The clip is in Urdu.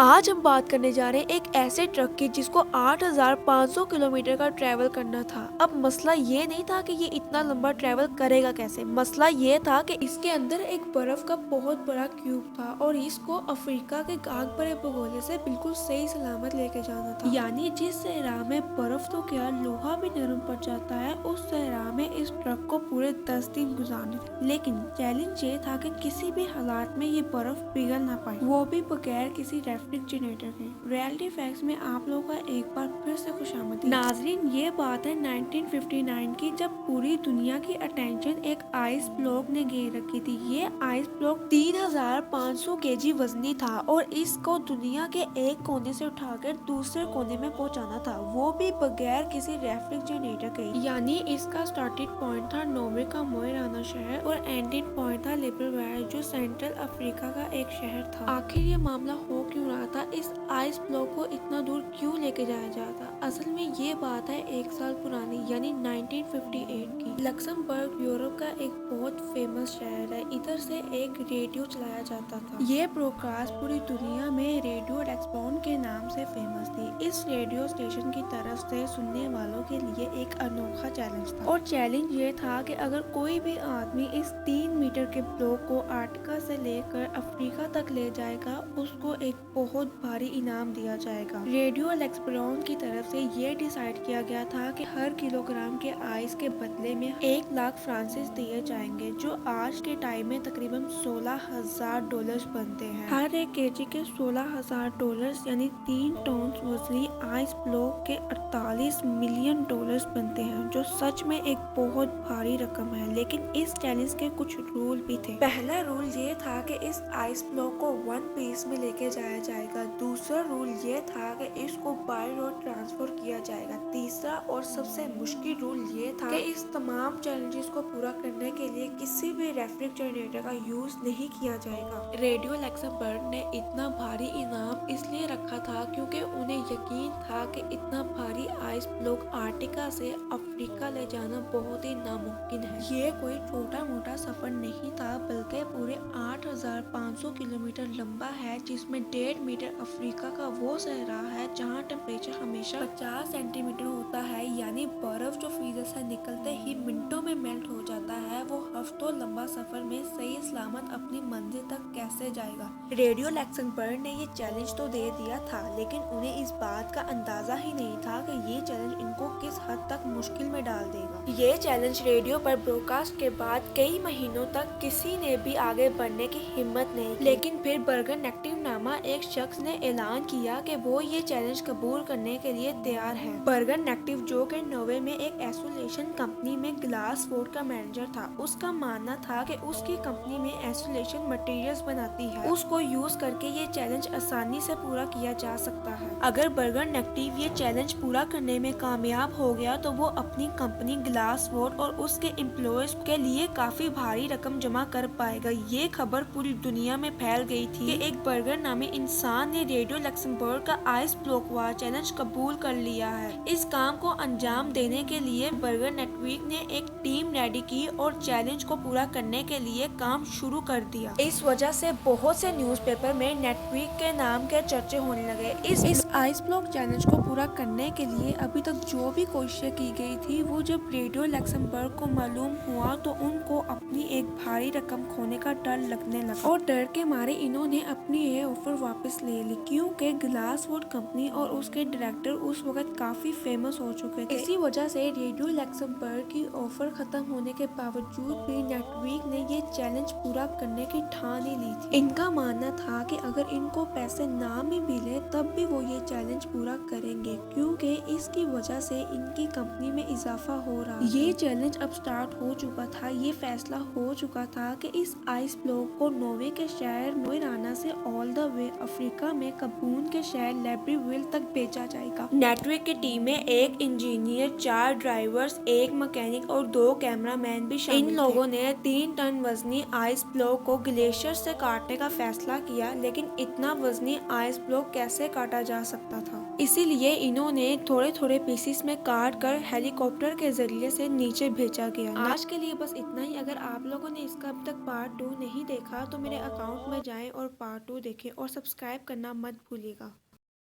آج ہم بات کرنے جا رہے ہیں ایک ایسے ٹرک کی جس کو 8500 کلومیٹر کا ٹریول کرنا تھا۔ اب مسئلہ یہ نہیں تھا کہ یہ اتنا لمبا ٹریول کرے گا کیسے، مسئلہ یہ تھا کہ اس کے اندر ایک برف کا بہت بڑا کیوب تھا اور اس کو افریقہ کے گاگ بھرے بگولے سے بالکل صحیح سلامت لے کے جانا تھا۔ یعنی جس صحرا میں برف تو کیا لوہا بھی نرم پڑ جاتا ہے، اس صحرا میں اس ٹرک کو پورے 10 دن گزارنے تھے۔ لیکن چیلنج یہ تھا کہ کسی بھی حالات میں یہ برف پگھل نہ پائے، وہ بھی بغیر کسی ریفریجریٹر کے۔ ریئلٹی فیکٹس میں آپ لوگوں کا ایک بار پھر سے خوش آمدید۔ ناظرین، یہ بات ہے 1959 کی، جب پوری دنیا کی اٹینشن ایک آئس بلاک نے گھیر رکھی تھی۔ یہ آئس بلاک 3500 kg وزنی تھا اور اس کو دنیا کے ایک کونے سے اٹھا کر دوسرے کونے میں پہنچانا تھا، وہ بھی بغیر کسی ریفریجریٹر کے۔ یعنی اس کا سٹارٹنگ پوائنٹ تھا نوروے کا موئرانا شہر اور اینڈنگ پوائنٹ تھا لیبرویر، جو سینٹرل افریقہ کا ایک شہر تھا۔ آخر یہ معاملہ ہو کیوں رہا تھا، اس آئس بلاک کو اتنا دور کیوں لے کے جایا جاتا تھا؟ اصل میں یہ بات ہے ایک سال پرانی، یعنی 1958 کی۔ لکسمبرگ یورپ کا ایک بہت فیمس شہر ہے۔ ادھر سے ایک ریڈیو چلایا جاتا تھا۔ یہ براڈکاسٹ پوری دنیا میں ریڈیو لیکسبون کے نام سے فیمس تھی۔ اس ریڈیو اسٹیشن کی طرف سے سننے والوں کے لیے ایک انوکھا چیلنج تھا، اور چیلنج یہ تھا کہ اگر کوئی بھی آدمی اس 3 میٹر کے بلاک کو آرٹیکا سے لے کر افریقہ تک لے جائے گا، اس کو ایک بہت بھاری انعام دیا جائے گا۔ ریڈیو لیکسبون کی طرف سے یہ ڈیسائیڈ کیا گیا تھا کہ ہر کلو گرام کے آئس کے بدلے میں 1,00,000 فرانسس دیے جائیں گے، جو آج کے ٹائم میں تقریباً $16,000 بنتے ہیں۔ ہر ایک kg کے $16,000 یعنی 3 ٹن وزنی آئس بلاک کے $48 ملین بنتے ہیں، جو سچ میں ایک بہت بھاری رقم ہے۔ لیکن اس چیلنج کے کچھ رول بھی تھے۔ پہلا رول یہ تھا کہ اس آئس بلاک کو 1 پیس میں لے کے جایا جائے گا۔ دوسرا رول یہ تھا کہ اس کو بائی روڈ ٹرانسفر کیا جائے گا۔ تیسرا اور سب سے مشکل رول یہ تھا کہ اس تمام چیلنجز کو پورا کرنے کے لیے کسی بھی ریفریجریٹر کا یوز نہیں کیا جائے گا۔ ریڈیو لیکسمبرگ نے اتنا بھاری انعام اس لیے رکھا تھا کیونکہ انہیں یقین تھا کہ اتنا بھاری آئس بلاک آرٹیکا سے افریقہ لے جانا بہت ہی ناممکن ہے۔ یہ کوئی چھوٹا موٹا سفر نہیں تھا، بلکہ پورے 8500 کلومیٹر لمبا ہے، جس میں 1.5 میٹر افریقہ کا وہ صحرا ہے جہاں ٹیمپریچر ہمیشہ 50 سینٹی میٹر ہوتا ہے، یعنی برف جو فریزر سے نکلتے ہی منٹوں میں میلٹ ہو جاتا ہے، وہ ہفتوں لمبا سفر میں صحیح سلامت اپنی منزل تک کیسے جائے گا۔ ریڈیو لیکسمبرگ نے یہ چیلنج تو دے دیا تھا، لیکن انہیں اس بات کا اندازہ ہی نہیں تھا کہ یہ چیلنج ان کو کس حد تک مشکل میں ڈال دے گا۔ یہ چیلنج ریڈیو پر براڈکاسٹ کے بعد کئی مہینوں تک کسی نے بھی آگے بڑھنے کی ہمت نہیں کی، لیکن پھر برگر نیکٹیو نامہ ایک شخص نے اعلان کیا کہ وہ یہ چیلنج قبول کرنے کے لیے تیار ہے۔ برگر نیکٹیو، جو کہ نوروے میں ایک ایسولیشن کمپنی میں گلاس فورڈ کا مینیجر تھا، اس کا ماننا تھا کہ اس کی کمپنی میں ایسولیشن مٹیریلز بناتی ہے، اس کو یوز کر کے یہ چیلنج آسانی سے پورا کیا جا سکتا ہے۔ اگر برگر نیکٹیو یہ چیلنج پورا کرنے میں کامیاب ہو گیا تو وہ اپنی کمپنی گلاس فورڈ اور اس کے امپلائیز کے لیے کافی بھاری رقم جمع کر پائے گا۔ یہ خبر پوری دنیا میں پھیل گئی تھی کہ ایک برگر نامی انسان نے ریڈیو لیکسمبرگ کا آئس بلاک وار چیلنج قبول کر لیا ہے۔ اس کام کو انجام دینے کے لیے برگر نیٹورک نے ایک ٹیم ریڈی کی اور چیلنج کو پورا کرنے کے لیے کام شروع کر دیا۔ اس وجہ سے بہت سے نیوز پیپر میں نیٹورک کے نام کے چرچے ہونے لگے۔ اس آئس بلاک چیلنج کو پورا کرنے کے لیے ابھی تک جو بھی کوششیں کی گئی تھی، وہ جب ریڈیو لیکسمبرگ کو معلوم ہوا تو ان کو اپنی ایک بھاری رقم کھونے کا ڈر لگنے لگا، اور ڈر کے مارے انہوں نے اپنی یہ آفر واپس لے لی، کیونکہ گلاس فورڈ کمپنی اور اس کے ڈائریکٹر اس وقت کافی فیمس ہو چکے تھے۔ اسی وجہ سے ریڈیو لیکسمبرگ کی آفر ختم ہونے کے باوجود بھی نیٹورک نے یہ چیلنج پورا کرنے کی ٹھان ہی لی تھی۔ ان کا ماننا تھا کہ اگر ان کو پیسے نہ بھی ملے تب بھی وہ یہ چیلنج پورا کریں گے، کیونکہ اس کی وجہ سے ان کی کمپنی میں اضافہ ہو رہا۔ یہ چیلنج اب سٹارٹ ہو چکا تھا۔ یہ فیصلہ ہو چکا تھا کہ اس آئس بلاک کو نوروے کے شہر موئرانا سے آل دا وے افریقہ میں گابون کے شہر لیبریویل تک بھیجا جائے گا۔ نیٹورک کی ٹیم میں ایک انجینئر، 4 ڈرائیورز، ایک مکینک اور 2 کیمرہ مین بھی شامل تھے۔ ان لوگوں نے 3 ٹن وزنی آئس بلاک کو گلیشیئر سے کاٹنے کا فیصلہ کیا، لیکن اتنا وزنی آئس بلاک کیسے کاٹا جا سکتا تھا؟ اسی لیے انہوں نے تھوڑے تھوڑے پیسز میں کاٹ کر ہیلی کاپٹر کے ذریعے سے نیچے بھیجا گیا۔ آج کے لیے بس اتنا ہی۔ اگر آپ لوگوں نے اس کا اب تک پارٹ 2 نہیں دیکھا تو میرے اکاؤنٹ میں جائیں اور پارٹ 2 دیکھیں، اور سبسکرائب کرنا کرنا مت بھولیے گا۔